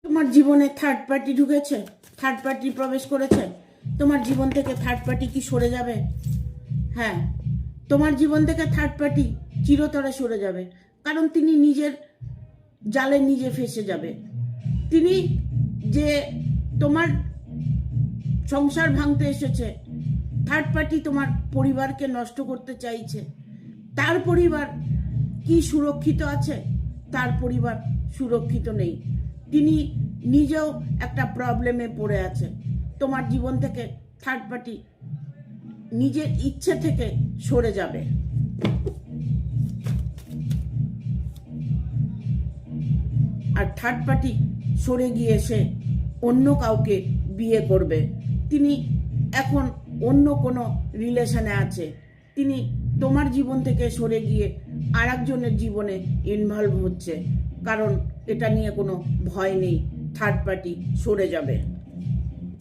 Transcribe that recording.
তোমার জীবনে third party ঢুকেছে, থার্ড পার্টি প্রবেশ করেছে। তোমার জীবন থেকে থার্ড পার্টি কি সরে যাবে? হ্যাঁ, তোমার জীবন থেকে থার্ড পার্টি চিরতরে সরে যাবে, কারণ তিনি নিজের জালে নিজে ফেসে যাবে। তিনি যে তোমার সংসার ভাঙতে এসেছে, থার্ড পার্টি তোমার পরিবারকে নষ্ট করতে চাইছে। তার পরিবার কি সুরক্ষিত আছে? তার পরিবার সুরক্ষিত নেই। তিনি নিজেও একটা প্রবলেমে পড়ে আছে। তোমার জীবন থেকে থার্ড পার্টি নিজের ইচ্ছে থেকে সরে যাবে। আর থার্ড পার্টি সরে গিয়ে সে অন্য কাউকে বিয়ে করবে। তিনি এখন অন্য কোনো রিলেশনে আছে। তিনি তোমার জীবন থেকে সরে গিয়ে আর একজনের জীবনে ইনভলভ হচ্ছে, কারণ এটা নিয়ে কোনো ভয় নেই, থার্ড পার্টি সরে যাবে।